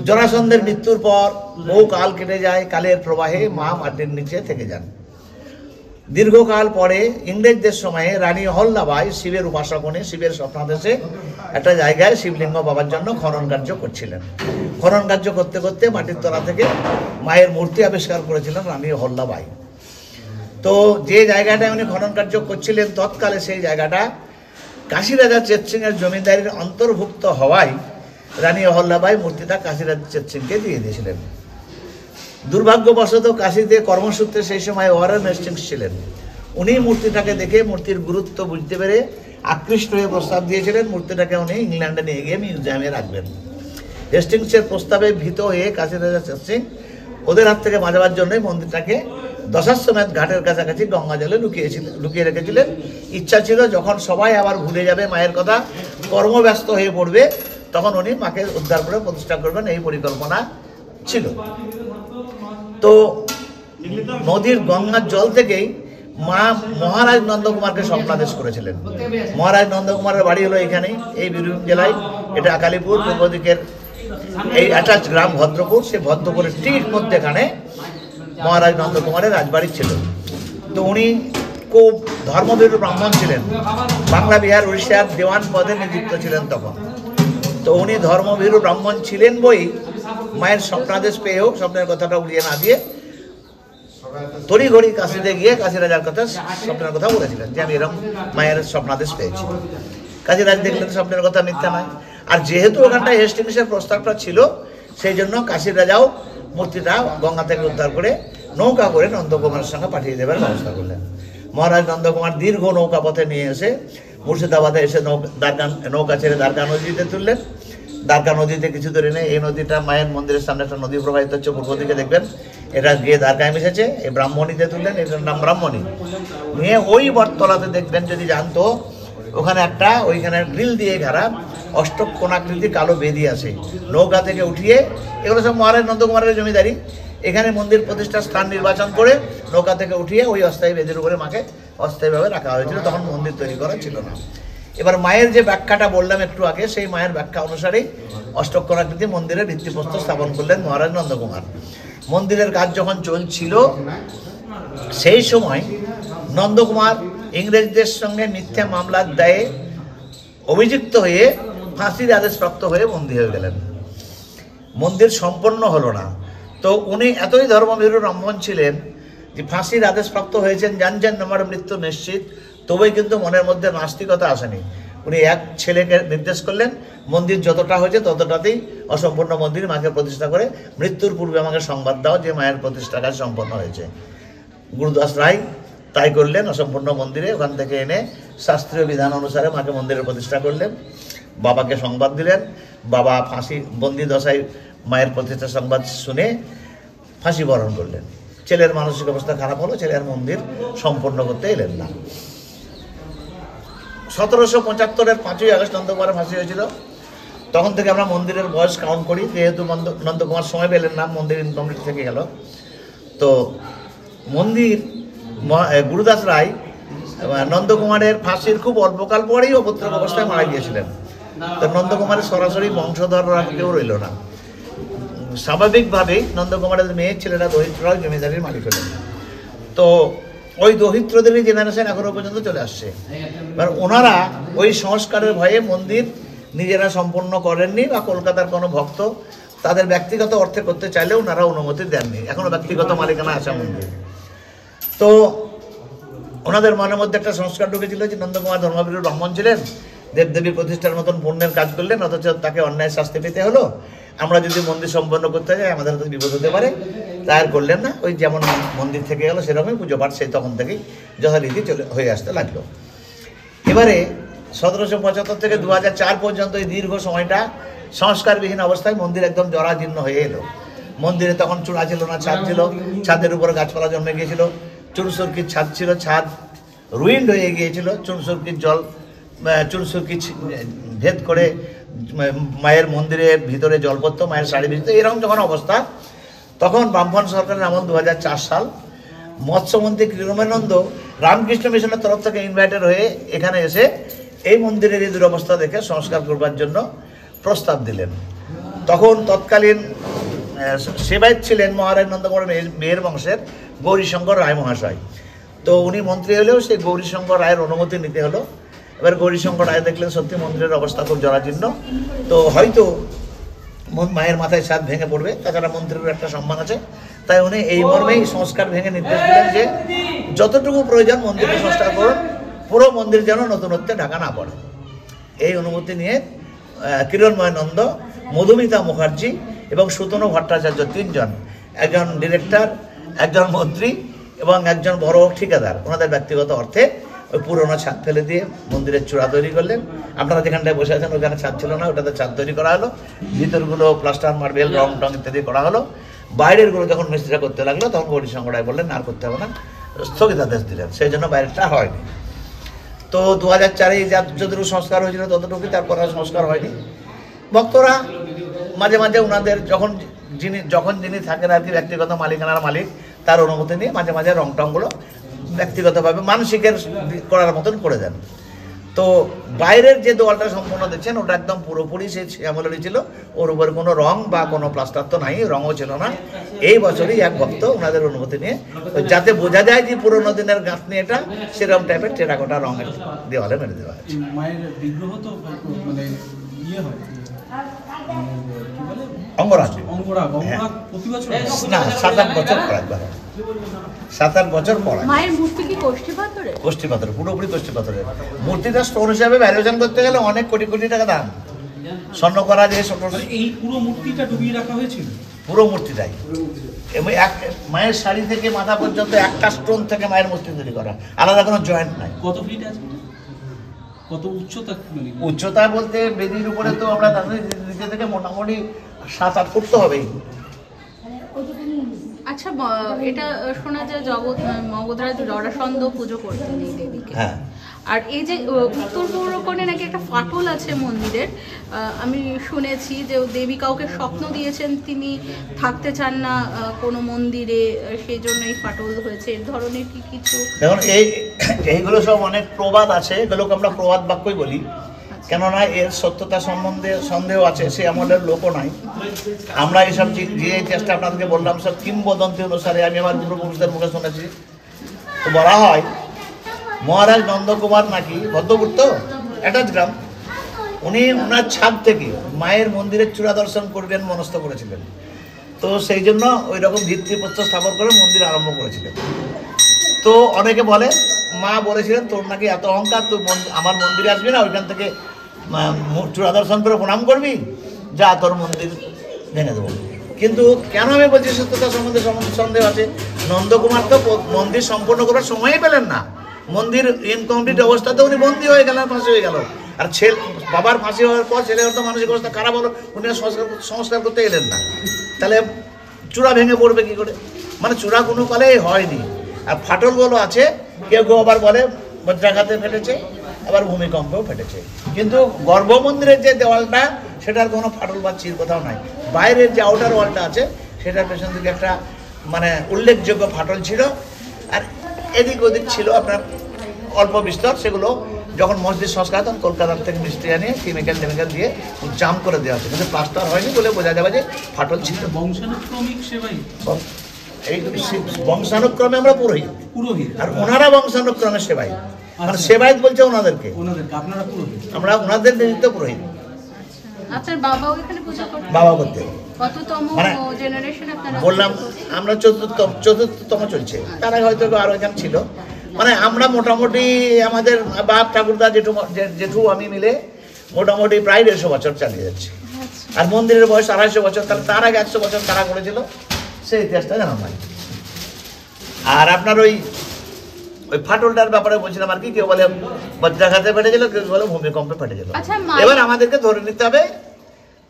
জরাসন্ধের মৃত্যুর পর বহু কাল কেটে যায়, কালের প্রবাহে মা মাটির নিচে থেকে যান। দীর্ঘকাল পরে ইংরেজদের সময়ে রানী অহল্যাবাই শিবের উপাসকনে শিবের স্বপ্নাদেশে একটা জায়গায় শিবলিঙ্গ পাবার জন্য খনন কার্য করছিলেন। খনন কার্য করতে করতে মাটির তলা থেকে মায়ের মূর্তি আবিষ্কার করেছিলেন রানী অহল্যাবাই। তো যে জায়গাটায় উনি খনন কার্য করছিলেন, তৎকালে সেই জায়গাটা কাশীরাজা চেতসিংহের জমিদারির অন্তর্ভুক্ত হওয়ায় রানী অহল্যাবাই মূর্তিটা কাশীরাজা চেতসিংহকে দিয়ে দিয়েছিলেন। দুর্ভাগ্যবশত কাশীতে কর্মসূত্রে সেই সময় ওয়ারেন হেস্টিংস ছিলেন। উনি মূর্তিটাকে দেখে মূর্তির গুরুত্ব বুঝতে পেরে আকৃষ্ট হয়ে প্রস্তাব দিয়েছিলেন মূর্তিটাকে উনি ইংল্যান্ডে নিয়ে গিয়ে মিউজিয়ামে রাখবেন। হেস্টিংসের প্রস্তাবে ভীত হয়ে কাশী রাজা সিং ওদের হাত থেকে বাঁচাবার জন্যই মন্দিরটাকে দশাশ্বমেধ ঘাটের কাছাকাছি গঙ্গা জলে লুকিয়ে রেখেছিলেন। ইচ্ছা ছিল যখন সবাই আবার ভুলে যাবে মায়ের কথা, কর্মব্যস্ত হয়ে পড়বে, তখন উনি মাকে উদ্ধার করে প্রতিষ্ঠা করবেন, এই পরিকল্পনা ছিল। তো নদীর গঙ্গার জল থেকেই মা মহারাজ নন্দকুমারকে স্বপ্নাদেশ করেছিলেন। মহারাজ নন্দকুমারের বাড়ি হলো এখানেই, এই বীরভূম জেলায়। এটা আকালিপুর, পূর্ব দিকের এই অ্যাটাচ গ্রাম ভদ্রপুর। সে ভদ্রপুরের ঠিক মধ্যেখানে মহারাজ নন্দকুমারের রাজবাড়ি ছিল। তো উনি খুব ধর্মবীর ব্রাহ্মণ ছিলেন, বাংলা বিহার উড়িষ্যার দেওয়ান পদে নিযুক্ত ছিলেন তখন। তো উনি ধর্মভীরু ব্রাহ্মণ ছিলেন বই মায়ের স্বপ্নাদেশ পেয়েও স্বপ্নের কথাটা উড়িয়ে না দিয়ে তড়িঘড়ি কাশীতে গিয়ে কাশী রাজার কথা স্বপ্নের কথা বলেছিলেন যে আমি এরকম মায়ের স্বপ্নাদেশ পেয়েছি। কাশীরাজ দেখলেন স্বপ্নের কথা মিথ্যা নয়। আর যেহেতু ওখানটায় হেস্টিংসের প্রস্তাবটা ছিল, সেই জন্য কাশীর রাজাও মূর্তিটা গঙ্গা থেকে উদ্ধার করে নৌকা করে নন্দকুমারের সঙ্গে পাঠিয়ে দেবার ব্যবস্থা করলেন। মহারাজ নন্দকুমার দীর্ঘ নৌকা পথে নিয়ে এসে মুর্শিদাবাদে এসে নৌকা ছেড়ে দ্বারকা নদীতে তুললেন। দ্বারকা নদীতে কিছু দূরে নেই, এই নদীটা মায়ের মন্দিরের সামনে একটা নদী প্রবাহিত হচ্ছে, পূর্ব দিকে দেখবেন। এটা গিয়ে দ্বারকায় মিশেছে, এই ব্রাহ্মণীতে তুললেন, এটার নাম ব্রাহ্মণী। নিয়ে ওই বটতলাতে দেখবেন, যদি জানতো, ওখানে একটা ওইখানে গ্রিল দিয়ে ঘেরা অষ্টকোণাকৃতি কালো বেদি আছে। নৌকা থেকে উঠিয়ে, এগুলো সব মহারাজ নন্দকুমারের জমিদারি, এখানে মন্দির প্রতিষ্ঠার স্থান নির্বাচন করে নৌকা থেকে উঠিয়ে ওই অস্থায়ী বেদির উপরে মাকে অস্থায়ীভাবে রাখা হয়েছিল। তখন মন্দির তৈরি করা ছিল না। এবার মায়ের যে ব্যাখ্যাটা বললাম একটু আগে, সেই মায়ের ব্যাখ্যা অনুসারেই অষ্টকোণাকৃতি মন্দিরের ভিত্তিপ্রস্তর স্থাপন করলেন মহারাজ নন্দকুমার। মন্দিরের কাজ যখন চলছিল, সেই সময় নন্দকুমার ইংরেজদের সঙ্গে মিথ্যা মামলার দায়ে অভিযুক্ত হয়ে ফাঁসির আদেশপ্রাপ্ত হয়ে বন্দী হয়ে গেলেন। মন্দির সম্পন্ন হলো না। তো উনি এতই ধর্মভীরু ব্রাহ্মণ ছিলেন যে ফাঁসির আদেশপ্রাপ্ত হয়েছেন, জানছেন আমার মৃত্যু নিশ্চিত, তবেই কিন্তু মনের মধ্যে নাস্তিকতা আসেনি। উনি এক ছেলেকে নির্দেশ করলেন, মন্দির যতটা হয়েছে ততটাতেই অসম্পূর্ণ মন্দির মাকে প্রতিষ্ঠা করে মৃত্যুর পূর্বে আমাকে সংবাদ দাও যে মায়ের প্রতিষ্ঠা কাজ সম্পন্ন হয়েছে। গুরুদাস রায় তাই করলেন, অসম্পূর্ণ মন্দিরে ওখান থেকে এনে শাস্ত্রীয় বিধান অনুসারে মাকে মন্দিরে প্রতিষ্ঠা করলেন। বাবাকে সংবাদ দিলেন। বাবা ফাঁসি বন্দি দশায় মায়ের প্রতিষ্ঠা সংবাদ শুনে ফাঁসি বরণ করলেন। ছেলের মানসিক অবস্থা খারাপ হলো, ছেলের মন্দির সম্পন্ন করতে এলেন না। 1775-এর 5ই আগস্ট নন্দকুমারের ফাঁসি হয়েছিল। তখন থেকে আমরা মন্দিরের বয়স কাউন্ট করি, যেহেতু নন্দকুমার সময় পেলেন না, মন্দির ইনকমপ্লিট থেকে গেল। তো মন্দির গুরুদাস রায় নন্দকুমারের ফাঁসির খুব অল্পকাল পরেই অপুত্রক অবস্থায় মারা গিয়েছিলেন। তো নন্দকুমারের সরাসরি বংশধররা কেউ রইল না। স্বাভাবিকভাবেই নন্দকুমারের মেয়ের ছেলেরা দরিদ্ররাও জমিদারির মালিক হলেন। তো ওই দরিদ্রদেরই জেনারেশন এখনো পর্যন্ত চলে আসছে। এবার ওনারা ওই সংস্কারের ভয়ে মন্দির নিজেরা সম্পন্ন করেননি, বা কলকাতার কোনো ভক্ত তাদের ব্যক্তিগত অর্থে করতে চাইলেও ওনারা অনুমতি দেননি। এখনো ব্যক্তিগত মালিকানা আছে মন্দির। তো ওনাদের মনের মধ্যে একটা সংস্কার ঢুকেছিল যে নন্দকুমার ধর্মভীরু ব্রাহ্মণ ছিলেন, দেবদেবী প্রতিষ্ঠার মতন পুণ্যের কাজ করলেন, অথচ তাকে অন্যায় শাস্তি পেতে হলো। আমরা যদি মন্দির সম্পন্ন করতে যাই আমাদের হাতে বিপদ হতে পারে, তাই আর করলেন না। ওই যেমন মন্দির থেকে গেল সেরকমই পুজো পাঠ সেই তখন থেকেই যথারীতি হয়ে আসতে লাগলো। এবারে 1775 থেকে 2004 পর্যন্ত এই দীর্ঘ সময়টা সংস্কারবিহীন অবস্থায় মন্দির একদম জরাজীর্ণ হয়ে এলো। মন্দিরে তখন চূড়া ছিল না, ছাদ ছিল, ছাদের উপরে গাছপালা জন্মে গিয়েছিল। চুনসুরকির ছাদ ছিল, ছাদ রুইন্ড হয়ে গিয়েছিল। চুনসুরকি ভেদ করে মায়ের মন্দিরের ভিতরে জল পড়তো, মায়ের শাড়ি ভিজত। এরকম যখন অবস্থা, তখন ব্রাহ্মণ সরকারের আমল 2004 সাল মৎস্যমন্ত্রী কৃষ্ণমানন্দ রামকৃষ্ণ মিশনের তরফ থেকে ইনভাইটেড হয়ে এখানে এসে এই মন্দিরের এই দুরবস্থা দেখে সংস্কার করবার জন্য প্রস্তাব দিলেন। তখন তৎকালীন সেবায়ত ছিলেন মহারাজ নন্দকুমারের মেয়ের বংশের গৌরীশঙ্কর রায় মহাশয়। তো উনি মন্ত্রী হলেও সেই গৌরীশঙ্কর রায়ের অনুমতি নিতে হলো। এবার গৌরীশঙ্কর রায় দেখলেন সত্যি মন্দিরের অবস্থা খুব জরাজীর্ণ, তো হয়তো মায়ের মাথায় ছাদ ভেঙে পড়বে, তাছাড়া মন্দিরের একটা সম্মান আছে। তাই উনি এই মর্মেই সংস্কার ভেঙে নির্দেশ দিলেন যে যতটুকু প্রয়োজন মন্দিরে সংস্কার করুন, পুরো মন্দির যেন নতুনত্বে ঢাকা না পড়ে। এই অনুমতি নিয়ে কিরণময় নন্দ, মধুমিতা মুখার্জি এবং সুতনু ভট্টাচার্য 3 জন একজন ডিরেক্টর, একজন মন্ত্রী এবং একজন বড় ঠিকাদার ওনাদের ব্যক্তিগত অর্থে ওই পুরোনো ছাদ ফেলে দিয়ে মন্দিরের চূড়া তৈরি করলেন। আপনারা যেখানটায় বসে আছেন ওখানে ছাদ ছিল না, ওটাতে ছাদ তৈরি করা হলো, ভিতরগুলো প্লাস্টার মার্বেল রং টং ইত্যাদি করা হলো। বাইরের গুলো যখন মিস্ত্রিরা করতে লাগলো তখন গৌরী সংগঠন বললেন আর করতে হবে না, স্থগিতাদেশ দিলেন, সেই জন্য বাইরেটা হয়নি। তো 2004-এ যতটুকু সংস্কার হয়েছিল ততটুকুই, তারপর আর সংস্কার হয়নি। ভক্তরা মাঝে মাঝে ওনাদের যখন যিনি থাকেন আর কি ব্যক্তিগত মালিকানার মালিক, তার অনুমতি নিয়ে মাঝে মাঝে রং টংগুলো ব্যক্তিগতভাবে মানসিকের করার মতন করে দেন। তো বাইরের যে দেওয়ালটা সম্পূর্ণ দেখছেন ওটা একদম পুরোপুরি সেই আমলেরই ছিল, ওর উপর কোনো রং বা কোনো প্লাস্টার তো নাই, রঙও ছিল না। এই বছরই এক ভক্ত ওনাদের অনুমতি নিয়ে, যাতে বোঝা যায় যে পুরোনো দিনের গাঁথনি এটা, সেরকম টাইপের টেরাকোটা রঙের দেওয়ালে মেরে দেওয়া হয়েছে। মায়ের বিগ্রহ তো মানে ইয়ে হয়, অঙ্গরাগ প্রতি বছর না, 7-8 বছর পর একবার, 7-8 বছর পর। মায়ের মূর্তি কি কোষ্ঠী পাথরের? কোষ্ঠী পাথর, পুরোপুরি কোষ্ঠী পাথরের। মূর্তিটা স্টোন হিসাবে ভ্যালুয়েশন করতে গেলে অনেক কোটি কোটি টাকা দাম। স্বর্ণ করা যে এই পুরো মূর্তিটা ডুবিয়ে রাখা হয়েছিল, পুরো মূর্তিটাই। এবং মায়ের শাড়ি থেকে মাথা পর্যন্ত একটা স্টোন থেকে মায়ের মূর্তি তৈরি করা, আলাদা কোনো জয়েন্ট নাই। কত ফিট আছে, কত উচ্চতা? উচ্চতা বলতে বেদির উপরে তো আমরা নিচে থেকে মোটামুটি 7-8 ফুট তো হবেই। আচ্ছা, এটা শোনা যায় মগধরাজ জরাসন্ধ পুজো করতেন এই দেবীকে। হ্যাঁ। আর এই যে উত্তর পৌরকোণে নাকি একটা ফাটল আছে মন্দিরের, আমি শুনেছি যে দেবী কাউকে স্বপ্ন দিয়েছেন তিনি থাকতে চান না কোনো মন্দিরে, সেই জন্য এই ফাটল হয়েছে। এর ধরনের কি কিছু? দেখুন, এইগুলো সব অনেক প্রবাদ আছে, এগুলোকে আমরা প্রবাদ বাক্যই বলি, কেননা এর সত্যতা সম্বন্ধে সন্দেহ আছে, সে আমলের লোকও নাই। আমরা এইসব যে ইতিহাসটা আপনাদেরকে বললাম সব কিংবদন্তি অনুসারে আমি আমার পূর্বপুরুষদের মুখে শুনেছি। তো বলা হয় মহারাজ নন্দকুমার নাকি ভদ্রপুর তো অ্যাটাচ গ্রাম, উনি ওনার ছাদ থেকে মায়ের মন্দিরের চূড়া দর্শন করবেন মনস্থ করেছিলেন। তো সেই জন্য ওই রকম ভিত্তিপ্রস্তর স্থাপন করে মন্দির আরম্ভ করেছিলেন। তো অনেকে বলে মা বলেছিলেন তোর নাকি এত অহংকার, তুই আমার মন্দিরে আসবি না, ওইখান থেকে চূড়া দর্শন করে প্রণাম করবি, যা তোর মন্দির ভেঙে দেবো। কিন্তু কেন আমি বলছি সত্যতা সম্বন্ধে সন্দেহ আছে, নন্দকুমার তো মন্দির সম্পূর্ণ করার সময়ই পেলেন না, মন্দির ইনকমপ্লিট অবস্থাতে উনি বন্দী হয়ে গেলেন, ফাঁসি হয়ে গেল। আর বাবার ফাঁসি হওয়ার পর ছেলের তো মানসিক অবস্থা খারাপ হলো, উনি সংস্কার করতে এলেন না, তাহলে চূড়া ভেঙে পড়বে কি করে? মানে চূড়া কোনো কালেই হয়নি। আর ফাটলগুলো আছে, কেউ কেউ আবার বলে বজ্রাঘাতে ফেটেছে, আবার ভূমিকম্পেও ফেটেছে। কিন্তু গর্ভ মন্দিরের যে দেওয়ালটা সেটার কোনো ফাটল বা চির কোথাও নাই। বাইরের যে আউটার ওয়ালটা আছে সেটার পেছন দিকে একটা মানে উল্লেখযোগ্য ফাটল ছিল, আর এদিক ওদিক ছিল আপনার অল্প বিস্তর। সেগুলো যখন মসজিদ সংস্কার তখন কলকাতার থেকে মিস্ত্রি আনিয়ে কেমিক্যাল দিয়ে জাম করে দেওয়া হচ্ছে, কিন্তু প্লাস্টার হয়নি বলে বোঝা যাবে যে ফাটল ছিল। বংশানুক্রমিক সেবাই, এই বংশানুক্রমে আমরা পুরোহিত, আর ওনারা বংশানুক্রমে সেবাই, মানে সেবায়ত বলছে ওনাদেরকে, আমরা ওনাদের নিমিত্ত পুরোহিত। আপনার বাবাও এখানে পূজা করতেন? বাবা করতে কততম জেনারেশন আপনারা? বললাম আমরা চতুর্থতম চলছে, তার আগে হয়তো আরো এখানে ছিল। মানে আমরা মোটামুটি আমাদের বাপ ঠাকুরদা জেঠু আমি মিলে মোটামুটি প্রায় 150 বছর চালিয়ে যাচ্ছে। আর মন্দিরের বয়স 250 বছর, তাহলে তার আগে 100 বছর তারা করেছিল, সেই ইতিহাসটা জানা নাই। আর আপনার ওই ফাটলটার ব্যাপারে বলছিলাম আর কি, কেউ বলে বজ্রাঘাতে ফেটেছিল, কেউ বলে ভূমিকম্পে ফেটেছিল। এবার আমাদেরকে ধরে নিতে হবে,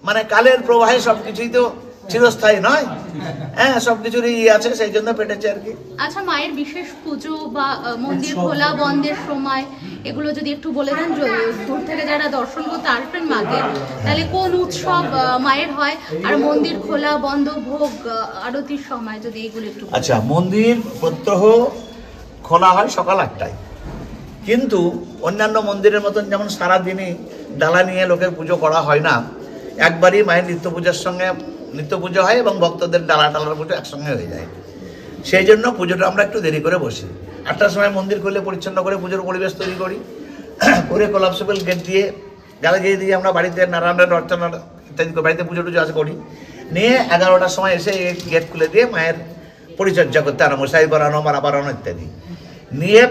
মানে কালের প্রবাহে সবকিছুই তো চিরস্থায়ী নয়, হ্যাঁ সবকিছুরই আছে, সেই জন্য ফেটেছে আর কি। আচ্ছা, মায়ের বিশেষ পুজো বা মন্দির খোলা বন্ধের সময় এগুলো যদি একটু বলে দেন, দূর থেকে যারা দর্শন করতে আসবেন মাকে, তাহলে কোন উৎসব মায়ের হয়, আর মন্দির খোলা বন্ধ ভোগ আরতির সময় যদি এগুলো একটু। আচ্ছা, মন্দির প্রত্যহ খোলা হয় সকাল 8টায়, কিন্তু অন্যান্য মন্দিরের মতন যেমন সারাদিনই ডালা নিয়ে লোকের পুজো করা হয় না, একবারই মায়ের নিত্য পূজার সঙ্গে নিত্য পুজো হয় এবং ভক্তদের ডালার পুজো একসঙ্গে হয়ে যায়। সেই জন্য পুজোটা আমরা একটু দেরি করে বসি। 8টার সময় মন্দির খুলে পরিচ্ছন্ন করে পুজোর পরিবেশ তৈরি করি, করে কোলাপসিবল গেট দিয়ে গালা গিয়ে দিয়ে আমরা বাড়িতে নারায়ণের অর্চনা ইত্যাদি বাড়িতে পুজো টুজো আছে করি, নিয়ে 11টার সময় এসে গেট খুলে দিয়ে মায়ের পরিচর্যা করতে আরম্ভ, সাই বানানো, মারা বানানো ইত্যাদি নিয়ে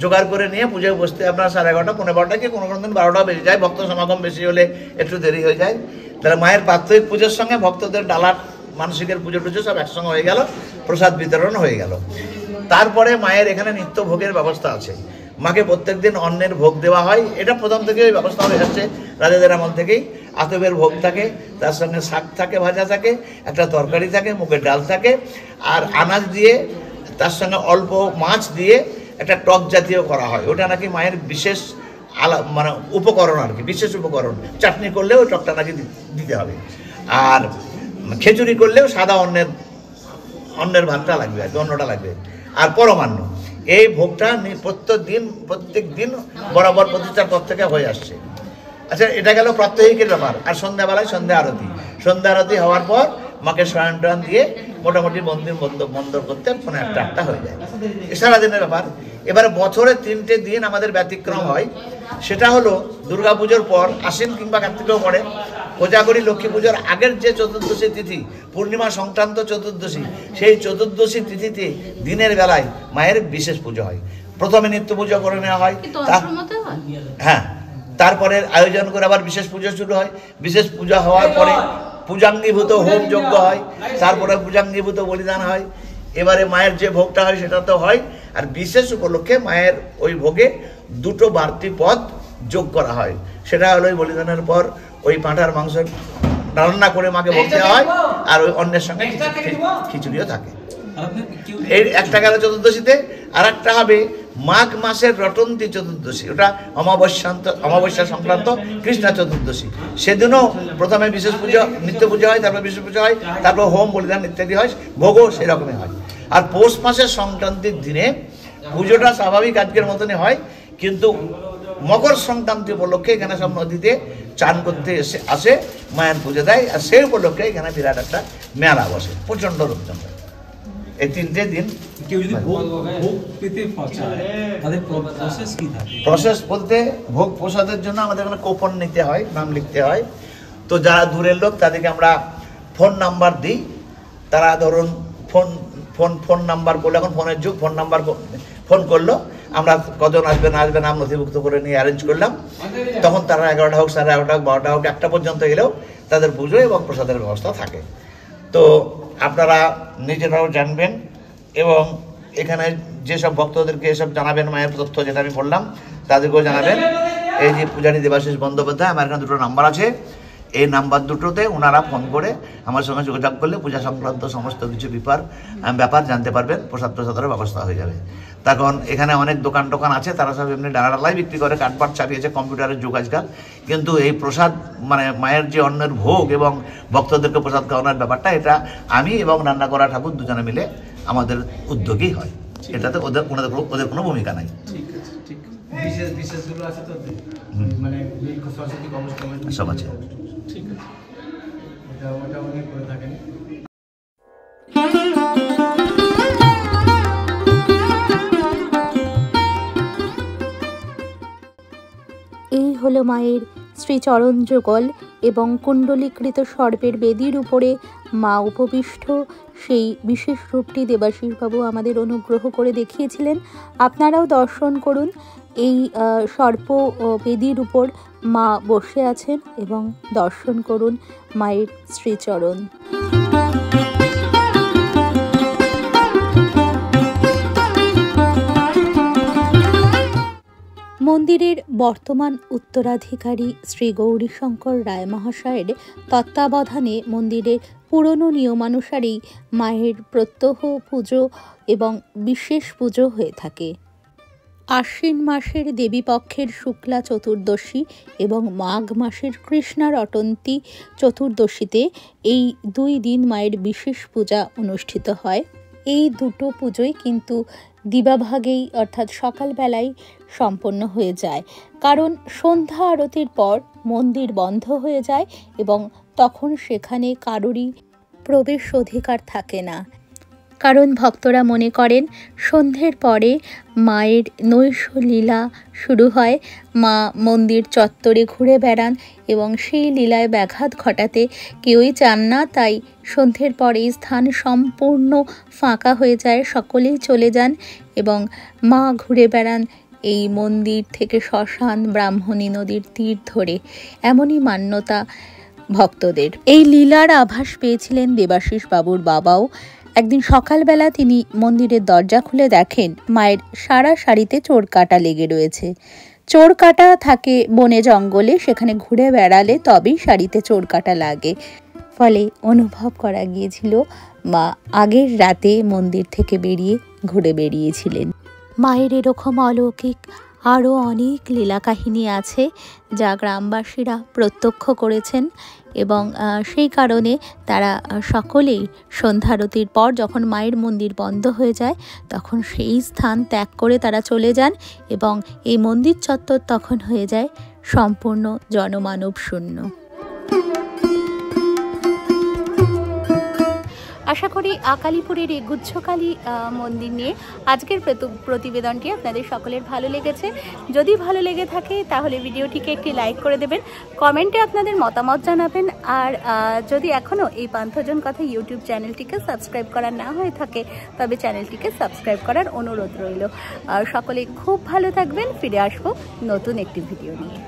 জোগাড় করে নিয়ে পুজোয় বসতে আপনার 11:30 15:00 কি কোনো দিন 12টা বেজে যায়। ভক্ত সমাগম বেশি হলে একটু দেরি হয়ে যায়। তাহলে মায়ের প্রাত্যহিক পুজোর সঙ্গে ভক্তদের ডালার মানসিকের পুজো টুজো সব একসঙ্গে হয়ে গেল, প্রসাদ বিতরণ হয়ে গেল। তারপরে মায়ের এখানে নিত্য ভোগের ব্যবস্থা আছে। মাকে প্রত্যেকদিন অন্নের ভোগ দেওয়া হয়, এটা প্রথম থেকে ব্যবস্থা হয়ে আসছে রাজাদের আমল থেকেই। আতবের ভোগ থাকে, তার সঙ্গে শাক থাকে, ভাজা থাকে, একটা তরকারি থাকে, মুগের ডাল থাকে, আর আনাজ দিয়ে তার সঙ্গে অল্প মাছ দিয়ে একটা টক জাতীয় করা হয়। ওটা নাকি মায়ের বিশেষ মানে উপকরণ আর কি, বিশেষ উপকরণ। চাটনি করলেও টকটা নাকি দিতে হবে, আর খিচুড়ি করলেও সাদা অন্নের ভাতটা লাগবে, অন্নটা লাগবে, আর পরমান্ন। এই ভোগটা প্রত্যেক দিন বরাবর প্রতিষ্ঠার পর থেকে হয়ে আসছে। আচ্ছা, এটা গেল প্রাত্যহিকের ব্যাপার। আর সন্ধ্যাবেলায় সন্ধ্যা আরতি হওয়ার পর মাকে শয়ন টয়ন দিয়ে মোটামুটি মন্দির বন্ধ করতে 1:30 হয়ে যায়। সারাদিনের ব্যাপার। এবারে বছরে 3টে দিন আমাদের ব্যতিক্রম হয়। সেটা হলো দুর্গাপুজোর পর আশ্বিন কিংবা কার্তিকেও পড়ে, কোজাগরী লক্ষ্মী পুজোর আগের যে চতুর্দশী তিথি, পূর্ণিমা সংক্রান্ত চতুর্দশী, সেই চতুর্দশী তিথিতে দিনের বেলায় মায়ের বিশেষ পুজো হয়। প্রথমে নিত্য পুজো করে নেওয়া হয়, হ্যাঁ, তারপরে আয়োজন করে আবার বিশেষ পুজো শুরু হয়। বিশেষ পূজা হওয়ার পরে পূজাঙ্গীভূত হোম যজ্ঞ হয়, তারপরে পূজাঙ্গীভূত বলিদান হয়। এবারে মায়ের যে ভোগটা হয় সেটা তো হয়, আর বিশেষ উপলক্ষে মায়ের ওই ভোগে 2টো বাড়তি পদ যোগ করা হয়। সেটা হলো ওই বলিদানের পর ওই পাঁঠার মাংস রান্না করে মাকে ভোগ দেওয়া হয়, আর ওই অন্যের সঙ্গে খিচুড়িও থাকে। এই একটা গেল চতুর্দশীতে। আর একটা হবে মাঘ মাসের রটন্তী চতুর্দশী, ওটা অমাবস্যা সংক্রান্ত কৃষ্ণা চতুর্দশী। সেদিনও প্রথমে বিশেষ পুজো, নিত্য পুজো হয়, তারপর বিশেষ পুজো হয়, তারপর হোম বলিদান ইত্যাদি হয়, ভোগও সেরকমই হয়। আর পৌষ মাসের সংক্রান্তির দিনে পুজোটা স্বাভাবিক আজকের মতনই হয়, কিন্তু মকর সংক্রান্তি উপলক্ষে এখানে সব নদীতে চান করতে আসে, মায়ের পুজো দেয়, আর সেই উপলক্ষে এখানে বিরাট একটা মেলা বসে, প্রচণ্ড লোকজন। এই 3টে দিন। কেউ যদি ভোগ পেতে চায় তাদের প্রসেস কি থাকে? প্রসেস বলতে ভোগ প্রসাদের জন্য আমাদের এখানে কুপন নিতে হয়, নাম লিখতে হয়। তো যারা দূরের লোক তাদেরকে আমরা ফোন নাম্বার দিই। তারা ধরুন ফোন নাম্বার করলে, এখন ফোনের যুগ, ফোন নাম্বার ফোন করলো, আমরা কজন আসবে না আসবে নাম নথিভুক্ত করে নিয়ে অ্যারেঞ্জ করলাম। তখন তারা 11টা হোক, 11:30 হোক, 12টা হোক, 1টা পর্যন্ত এলেও তাদের পুজো এবং প্রসাদের ব্যবস্থা থাকে। তো আপনারা নিজেরাও জানবেন এবং এখানে যেসব ভক্তদেরকে এসব জানাবেন, মায়ের তথ্য যেটা আমি বললাম তাদেরকেও জানাবেন। এই যে পূজারী দেবাশিস বন্দ্যোপাধ্যায়, আমার এখানে 2টো নাম্বার আছে। এই নাম্বার দুটোতে ওনারা ফোন করে আমার সঙ্গে যোগাযোগ করলে পূজা সংক্রান্ত সমস্ত কিছু ব্যাপার জানতে পারবেন। প্রসাদের ব্যবস্থা হয়ে যাবে। তখন এখানে অনেক দোকান আছে, তারা সব এমনি ডালাই বিক্রি করে, কাঠপাট চাপিয়েছে, কম্পিউটারের যুগ আজকাল। কিন্তু এই প্রসাদ মানে মায়ের যে অন্নের ভোগ এবং ভক্তদেরকে প্রসাদ খাওয়ানোর ব্যাপারটা, এটা আমি এবং রান্না করা ঠাকুর দুজনে মিলে আমাদের উদ্যোগই হয়। এটাতে ওদের কোনো ভূমিকা নাই। সব আছে। এই হলো মায়ের শ্রীচরণ যুগল এবং কুণ্ডলীকৃত সর্পের বেদির উপরে মা উপবিষ্ট সেই বিশেষ রূপটি দেবাশিসবাবু আমাদের অনুগ্রহ করে দেখিয়েছিলেন। আপনারাও দর্শন করুন। এই সর্প বেদির উপর মা বসে আছেন এবং দর্শন করুন মায়ের শ্রীচরণ। মন্দিরের বর্তমান উত্তরাধিকারী শ্রী গৌরীশঙ্কর রায় মহাশয়ের তত্ত্বাবধানে মন্দিরের পুরনো নিয়মানুসারেই মায়ের প্রত্যহ পুজো এবং বিশেষ পুজো হয়ে থাকে। আশ্বিন মাসের দেবীপক্ষের শুক্লা চতুর্দশী এবং মাঘ মাসের কৃষ্ণা রটন্তী চতুর্দশীতে এই 2 দিন মায়ের বিশেষ পূজা অনুষ্ঠিত হয়। এই 2টো পুজোই কিন্তু দিবাভাগেই অর্থাৎ সকালবেলায় সম্পন্ন হয়ে যায়, কারণ সন্ধ্যা আরতির পর মন্দির বন্ধ হয়ে যায় এবং তখন সেখানে কারোরই প্রবেশ অধিকার থাকে না। কারণ ভক্তরা মনে করেন সন্ধ্যের পরে মায়ের নৈশ লীলা শুরু হয়, মা মন্দির চত্বরে ঘুরে বেড়ান এবং সেই লীলায় ব্যাঘাত ঘটাতে কেউই চান না। তাই সন্ধ্যের পরে স্থান সম্পূর্ণ ফাঁকা হয়ে যায়, সকলেই চলে যান এবং মা ঘুরে বেড়ান এই মন্দির থেকে শ্মশান, ব্রাহ্মণী নদীর তীর ধরে। এমনই মান্যতা ভক্তদের। এই লীলার আভাস পেয়েছিলেন দেবাশিস বাবুর বাবাও। একদিন সকালবেলা তিনি মন্দিরের দরজা খুলে দেখেন মায়ের সারা শাড়িতে চোর কাটা লেগে রয়েছে। চোর কাটা থাকে বনে জঙ্গলে, সেখানে ঘুরে বেড়ালে তবেই শাড়িতে চোর কাটা লাগে। ফলে অনুভব করা গিয়েছিল মা আগের রাতে মন্দির থেকে বেরিয়ে ঘুরে বেরিয়েছিলেন। মায়ের এরকম অলৌকিক আরও অনেক লীলা কাহিনী আছে যা গ্রামবাসীরা প্রত্যক্ষ করেছেন এবং সেই কারণে তারা সকলেই সন্ধ্যারতির পর যখন মায়ের মন্দির বন্ধ হয়ে যায় তখন সেই স্থান ত্যাগ করে তারা চলে যান এবং এই মন্দির চত্বর তখন হয়ে যায় সম্পূর্ণ জনমানব শূন্য। আশা করি আকালিপুরের এই গুজ্জকালী মন্দির নিয়ে আজকের প্রতিবেদনটি আপনাদের সকলের ভালো লেগেছে। যদি ভালো লেগে থাকে তাহলে ভিডিওটিকে একটি লাইক করে দেবেন, কমেন্টে আপনাদের মতামত জানাবেন। আর যদি এখনও এই পান্থজন কথা ইউটিউব চ্যানেলটিকে সাবস্ক্রাইব করা না হয়ে থাকে তবে চ্যানেলটিকে সাবস্ক্রাইব করার অনুরোধ রইল। আর সকলে খুব ভালো থাকবেন, ফিরে আসবো নতুন একটি ভিডিও নিয়ে।